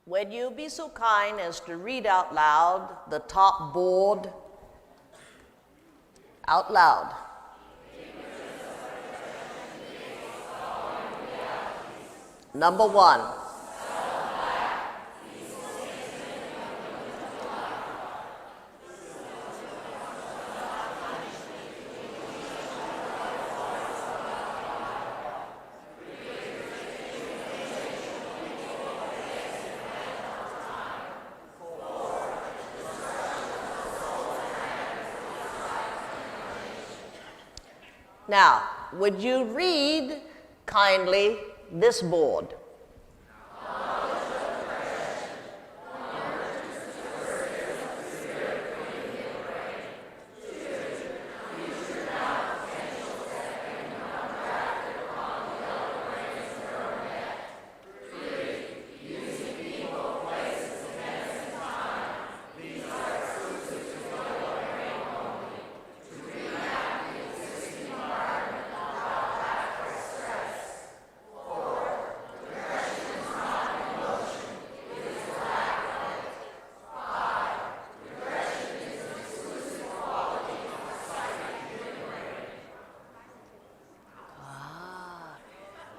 Would you be so kind as to read out loud the top board? Out loud. Number one. Now, would you read kindly this board?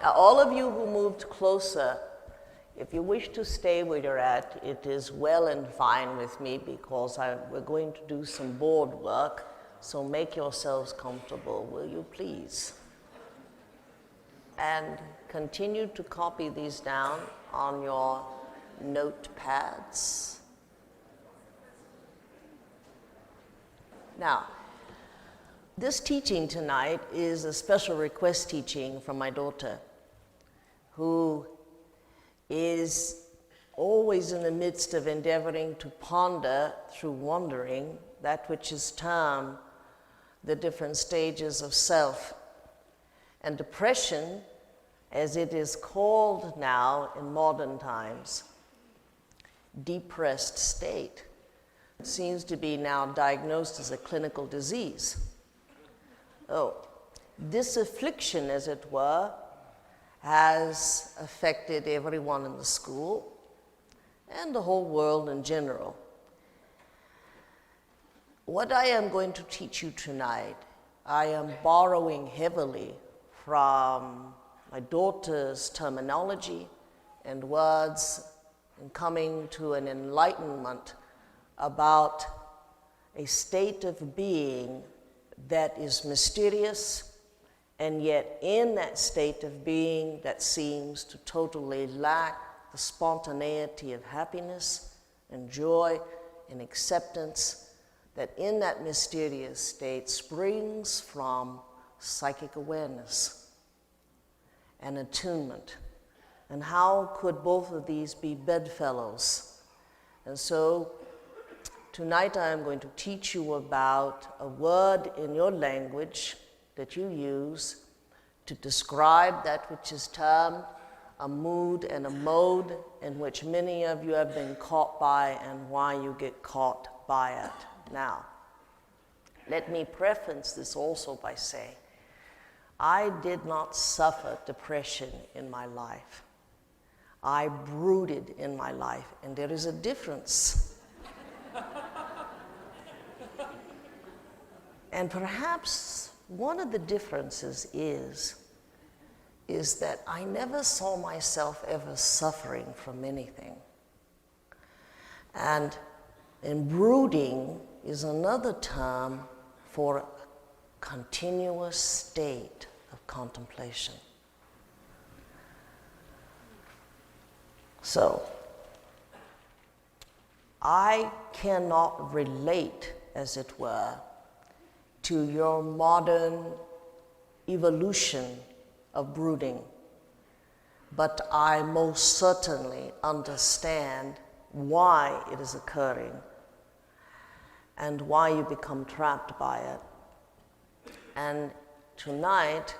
Now, all of you who moved closer, if you wish to stay where you're at, it is well and fine with me because we're going to do some board work, so make yourselves comfortable, will you please? And continue to copy these down on your notepads. Now, this teaching tonight is a special request teaching from my daughter, who is always in the midst of endeavoring to ponder through wandering that which is termed the different stages of self. And depression, as it is called now in modern times, depressed state, seems to be now diagnosed as a clinical disease. Oh, this affliction, as it were, has affected everyone in the school and the whole world in general. What I am going to teach you tonight, I am borrowing heavily from my daughter's terminology and words and coming to an enlightenment about a state of being that is mysterious, and yet in that state of being that seems to totally lack the spontaneity of happiness and joy and acceptance, that in that mysterious state springs from psychic awareness and attunement. And how could both of these be bedfellows? And so tonight I am going to teach you about a word in your language that you use to describe that which is termed a mood and a mode in which many of you have been caught by and why you get caught by it. Now, let me preface this also by saying, I did not suffer depression in my life. I brooded in my life, and there is a difference. And perhaps one of the differences is that I never saw myself ever suffering from anything. And brooding is another term for a continuous state of contemplation. So, I cannot relate, as it were, to your modern evolution of brooding, but I most certainly understand why it is occurring and why you become trapped by it. And tonight,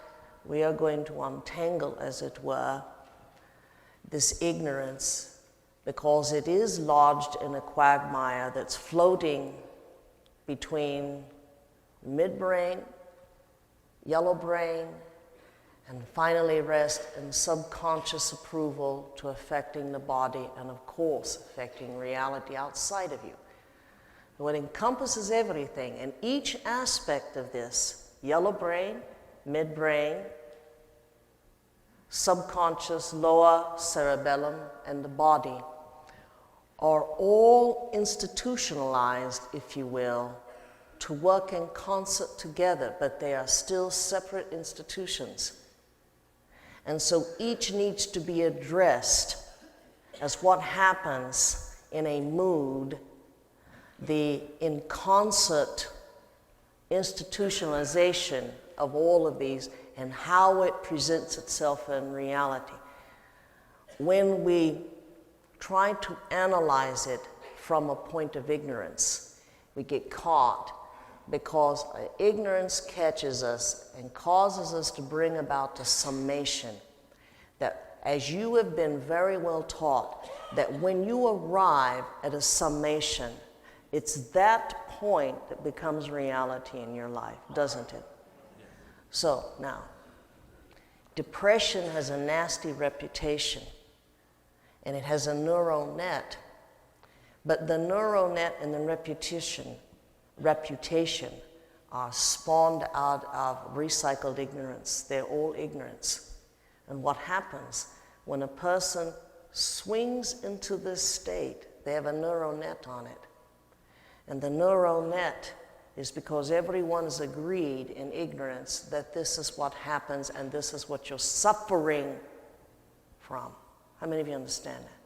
we are going to untangle, as it were, this ignorance, because it is lodged in a quagmire that's floating between midbrain, yellow brain, And finally rest in subconscious approval to affecting the body and of course affecting reality outside of you. What encompasses everything, and each aspect of this, yellow brain, midbrain, subconscious, lower cerebellum, and the body, are all institutionalized, if you will, to work in concert together, but they are still separate institutions. And so each needs to be addressed as what happens in a mood, the in concert institutionalization of all of these and how it presents itself in reality. When we try to analyze it from a point of ignorance, we get caught because ignorance catches us and causes us to bring about the summation that, as you have been very well taught, that when you arrive at a summation, it's that point that becomes reality in your life, doesn't it? So now, depression has a nasty reputation, and it has a neural net, but the neural net and the reputation are spawned out of recycled ignorance. They're all ignorance. And what happens when a person swings into this state, they have a neural net on it. And the neural net is because everyone has agreed in ignorance that this is what happens and this is what you're suffering from. How many of you understand that?